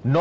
9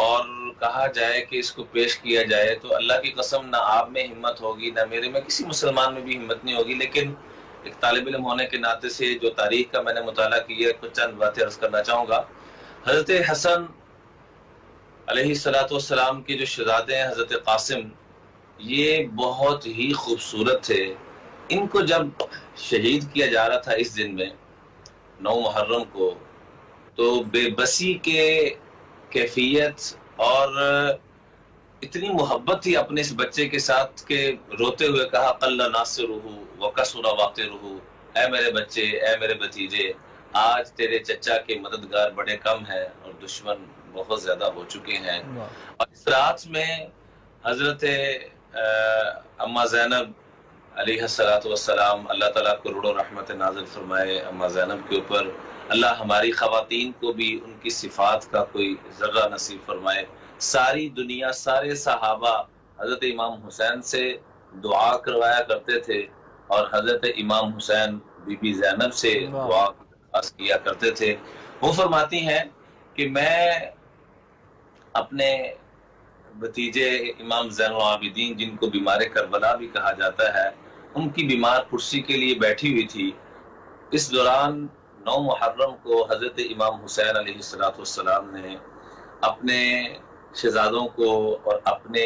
اور کہا جائے کہ اس کو پیش کیا جائے تو اللہ کی قسم نہ آپ میں ہمت ہوگی نہ میرے میں، کسی مسلمان میں بھی ہمت نہیں ہوگی. لیکن ایک طالب علم ہونے کے ناطے سے جو تاریخ کا میں نے مطالعہ کیا ہے، کچھ چند باتیں عرض کرنا چاہوں گا. حضرت حسن علیہ السلام کے جو شہزادے ہیں حضرت قاسم، یہ بہت ہی خوبصورت تھے. ان کو جب شہید کیا جا رہا تھا اس دن میں 9 محرم کو، تو بے بسی کے کیفیت اور اتنی محبت تھی اپنے اس بچے کے ساتھ کہ روتے ہوئے کہا قل ناصرہ وکسر واقرہ، اے میرے بچے، اے میرے بھتیجے، آج تیرے چچا کے مددگار بڑے کم ہیں اور دشمن بہت زیادہ ہو چکے ہیں. اور اس رات میں حضرت اما زینب علیہ السلام، اللہ تعالیٰ کروڑوں رحمت نازل فرمائے اما زینب کے اوپر. اللہ ہماری خواتین کو بھی ان کی صفات کا کوئی ذرہ نصیب فرمائے. ساری دنیا، سارے صحابہ حضرت امام حسین سے دعا کروایا کرتے تھے اور حضرت امام حسین بی بی زینب سے دعا درخواست کیا کرتے تھے. وہ فرماتی ہیں کہ میں اپنے بھتیجے امام زین العابدین، جن کو بیمار کربلا بھی کہا جاتا ہے، ان کی بیمار کرسی کے لیے بیٹھی ہوئی تھی. اس دوران 9 محرم کو حضرت امام حسین علیہ السلام نے اپنے شہزادوں کو اور اپنے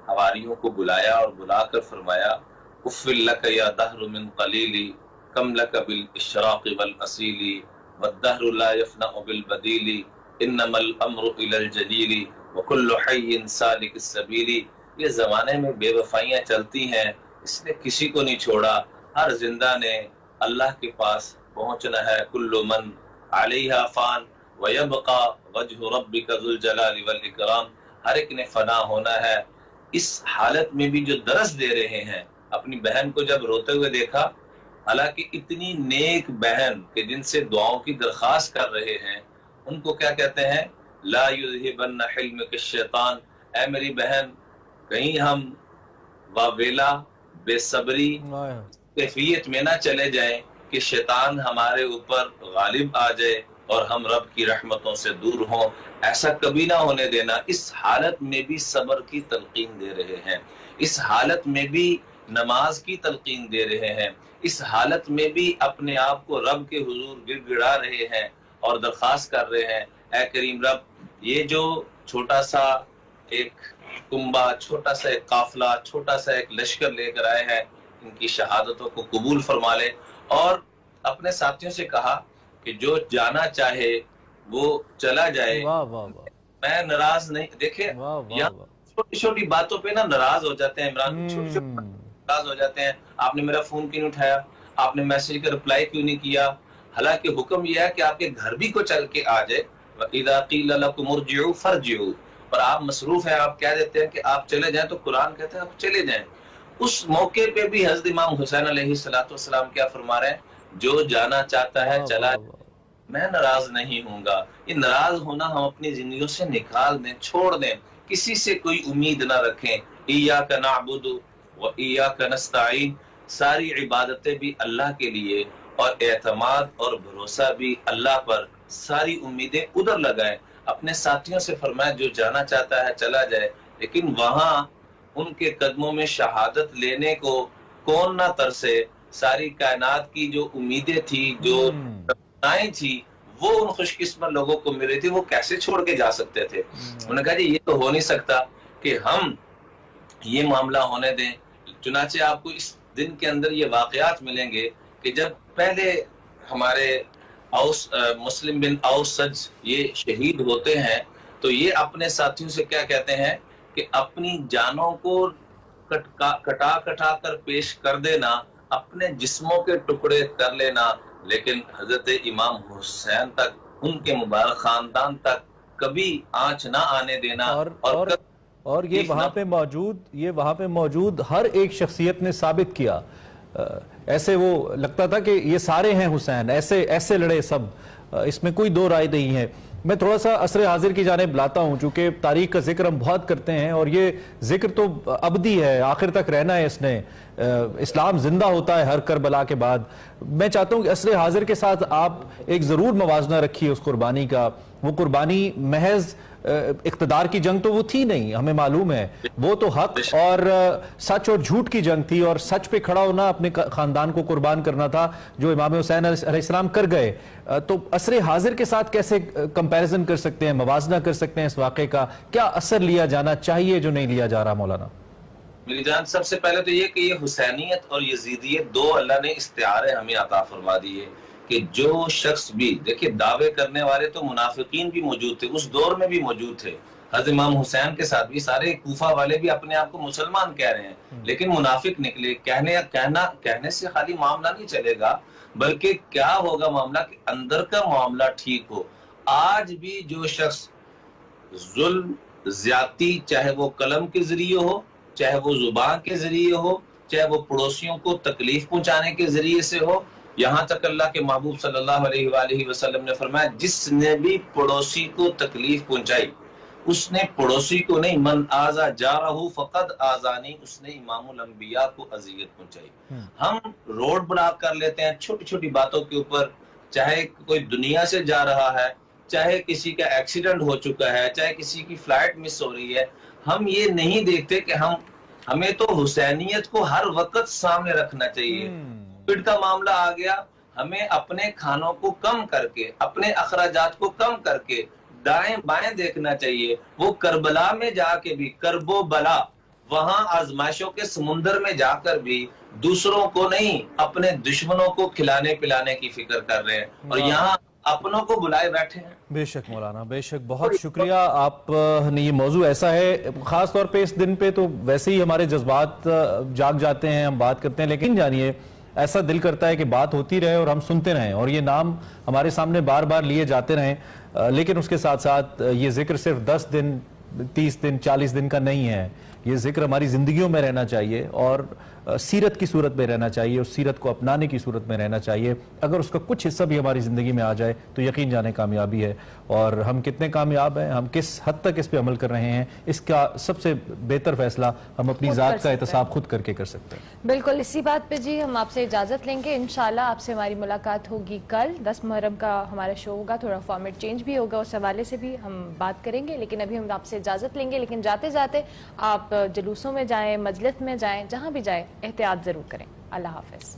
حواریوں کو بلایا اور بلا کر فرمایا اف لک یا دہر من قلیلی کم لک بالاشراق والاسیلی والدہر لا یفنع بالبدیلی انما الامر الی الجلیلی وکل حی سالک السبیل. یہ زمانے میں بے وفائیاں چلتی ہیں، اس نے کسی کو نہیں چھوڑا، ہر زندہ نے اللہ کے پاس پہنچنا ہے. کل من علیہا فان ویبقى وجہ ربک ذو الجلال والاکرام، ہر ایک نے فنا ہونا ہے. اس حالت میں بھی جو درس دے رہے ہیں، اپنی بہن کو جب روتے ہوئے دیکھا، حالانکہ اتنی نیک بہن کہ جن سے دعاؤں کی درخواست کر رہے ہیں، ان کو کیا کہتے ہیں لا یذہبن حلمک الشیطان، اے میری بہن کہیں ہم واویلا بے صبری کیفیت میں نہ چلے جائیں کہ شیطان ہمارے اوپر غالب آ جائے اور ہم رب کی رحمتوں سے دور ہوں. ایسا کبھی نہ ہونے دینا. اس حالت میں بھی صبر کی تلقین دے رہے ہیں، اس حالت میں بھی نماز کی تلقین دے رہے ہیں، اس حالت میں بھی اپنے آپ کو رب کے حضور گڑ گڑا رہے ہیں اور درخواست کر رہے ہیں اے کریم رب، یہ جو چھوٹا سا ایک کنبہ، چھوٹا سا ایک قافلہ، چھوٹا سا ایک لشکر لے کر آئے ہیں، ان کی شہادتوں کو قبول فرما لے. اور اپنے ساتھیوں سے کہا کہ جو جانا چاہے وہ چلا جائے. میں ناراض نہیں. دیکھیں یہاں چھوٹی چھوٹی باتوں پہ نا ناراض ہو جاتے ہیں عمران، چھوٹی چھوٹی ناراض ہو جاتے ہیں. آپ نے میرا فون کیوں نہیں اٹھایا، آپ نے میسج کا رپلائی کیوں نہیں کیا، حالانکہ حکم یہ ہے کہ آپ کے گھر بھی کو چل کے آ جائے. وَإِذَا قِيلَ لَكُمُ ارْجِعُوا فَارْجِعُوا، اور آپ مصروف ہیں، آپ کہہ دیتے ہیں کہ آپ چلے جائیں تو قرآن کہتے ہیں آپ چلے جائیں. اس موقع پہ بھی حضرت امام حسین علیہ السلام کیا فرما رہے ہیں جو جانا چاہتا ہے چلا جائے، میں ناراض نہیں ہوں گا. یہ ناراض ہونا ہم اپنی زندگیوں سے نکال دیں، چھوڑ دیں، کسی سے کوئی امید نہ رکھیں. ایاک نعبد و ایاک نستعین، ساری عبادتیں بھی اللہ کے لیے اور اعتماد اور بھروسہ بھی اللہ پر، ساری امیدیں ادھر لگائیں. اپنے ساتھیوں سے فرمائیں جو جانا چاہتا ہے چلا جائے، لیکن وہاں ان کے قدموں میں شہادت لینے کو کون نہ ترسے. ساری کائنات کی جو امیدیں تھی، جو تھی، وہ ان خوش قسمت لوگوں کو مل رہی تھی، وہ کیسے چھوڑ کے جا سکتے تھے. انہوں نے کہا جی یہ تو ہو نہیں سکتا کہ ہم یہ معاملہ ہونے دیں. چنانچہ آپ کو اس دن کے اندر یہ واقعات ملیں گے کہ جب پہلے ہمارے مسلم بن اوسج یہ شہید ہوتے ہیں تو یہ اپنے ساتھیوں سے کیا کہتے ہیں کہ اپنی جانوں کو کٹا کر پیش کر دینا، اپنے جسموں کے ٹکڑے کر لینا، لیکن حضرت امام حسین تک، ان کے مبارک خاندان تک کبھی آنچ نہ آنے دینا. اور یہ وہاں پہ موجود ہر ایک شخصیت نے ثابت کیا. ایسے وہ لگتا تھا کہ یہ سارے ہیں حسین، ایسے لڑے سب، اس میں کوئی دو رائے نہیں ہے. میں تھوڑا سا عصر حاضر کی جانب لاتا ہوں، چونکہ تاریخ کا ذکر ہم بہت کرتے ہیں اور یہ ذکر تو ابدی ہے، آخر تک رہنا ہے. اس نے اسلام زندہ ہوتا ہے ہر کربلا کے بعد. میں چاہتا ہوں کہ عصر حاضر کے ساتھ آپ ایک ضرور موازنہ رکھیے اس قربانی کا. وہ قربانی محض اقتدار کی جنگ تو وہ تھی نہیں، ہمیں معلوم ہے، وہ تو حق اور سچ اور جھوٹ کی جنگ تھی، اور سچ پہ کھڑا ہونا، اپنے خاندان کو قربان کرنا تھا جو امام حسین علیہ السلام کر گئے۔ تو عصر حاضر کے ساتھ کیسے کمپیریزن کر سکتے ہیں، موازنہ کر سکتے ہیں اس واقعے کا؟ کیا اثر لیا جانا چاہیے جو نہیں لیا جا رہا مولانا؟ میری جان، سب سے پہلے تو یہ کہ یہ حسینیت اور یزیدیت دو اللہ نے استعارے ہمیں عطا فرما دیے کہ جو شخص بھی دیکھیں، دعوے کرنے والے تو منافقین بھی موجود تھے، اس دور میں بھی موجود تھے، حضرت امام حسین کے ساتھ بھی سارے کوفہ والے بھی اپنے آپ کو مسلمان کہہ رہے ہیں، لیکن منافق نکلے۔ کہنے سے خالی معاملہ نہیں چلے گا، بلکہ کیا ہوگا معاملہ کہ اندر کا معاملہ ٹھیک ہو۔ آج بھی جو شخص ظلم زیادتی، چاہے وہ قلم کے ذریعے ہو، چاہے وہ زبان کے ذریعے ہو، چاہے وہ پڑوسیوں کو تکلیف پہنچانے کے ذریعے سے ہو، یہاں تک اللہ کے محبوب صلی اللہ علیہ وآلہ وسلم نے فرمایا جس نے بھی پڑوسی کو تکلیف پہنچائی، اس نے پڑوسی کو نہیں، من آذا جارہ فقد آذانی، اس نے امام الانبیاء کو اذیت پہنچائی۔ ہم روڈ بلاک کر لیتے ہیں چھوٹی چھوٹی باتوں کے اوپر، چاہے کوئی دنیا سے جا رہا ہے، چاہے کسی کا ایکسیڈنٹ ہو چکا ہے، چاہے کسی کی فلائٹ مس ہو رہی ہے، ہم یہ نہیں دیکھتے کہ ہمیں تو حسینیت کو ہر وقت سامنے رکھنا چاہیے۔ کووڈ کا معاملہ آ گیا، ہمیں اپنے کھانوں کو کم کر کے، اپنے اخراجات کو کم کر کے دائیں بائیں دیکھنا چاہیے۔ وہ کربلا میں جا کے بھی، کرب و بلا، وہاں آزمائشوں کے سمندر میں جا کر بھی دوسروں کو نہیں، اپنے دشمنوں کو کھلانے پلانے کی فکر کر رہے ہیں، اور یہاں اپنوں کو بلائے بیٹھے ہیں۔ بے شک مولانا، بے شک، بہت شکریہ۔ آپ نے یہ موضوع ایسا ہے، خاص طور پہ اس دن پہ تو ویسے ہی ہمارے جذبات جاگ جاتے ہیں، ہم بات کرتے ہیں، لیکن جانیے ایسا دل کرتا ہے کہ بات ہوتی رہے اور ہم سنتے رہیں، اور یہ نام ہمارے سامنے بار بار لیے جاتے رہیں، لیکن اس کے ساتھ ساتھ یہ ذکر صرف 10 دن 30 دن 40 دن کا نہیں ہے، یہ ذکر ہماری زندگیوں میں رہنا چاہیے، اور سیرت کی صورت میں رہنا چاہیے، اس سیرت کو اپنانے کی صورت میں رہنا چاہیے۔ اگر اس کا کچھ حصہ بھی ہماری زندگی میں آ جائے تو یقین جانے کامیابی ہے، اور ہم کتنے کامیاب ہیں، ہم کس حد تک اس پہ عمل کر رہے ہیں، اس کا سب سے بہتر فیصلہ ہم اپنی ذات کا احتساب خود کر کے کر سکتے ہیں۔ بالکل، اسی بات پہ جی ہم آپ سے اجازت لیں گے، انشاءاللہ آپ سے ہماری ملاقات ہوگی کل 10 محرم کا ہمارا شو ہوگا، تھوڑا فارمیٹ چینج بھی ہوگا، اس حوالے سے بھی ہم بات کریں گے، لیکن ابھی ہم آپ سے اجازت لیں گے۔ لیکن جاتے جاتے آپ جلوسوں میں جائیں، مجلس میں جائیں، جہاں بھی جائیں، احتیاط ضرور کریں۔ اللہ حافظ۔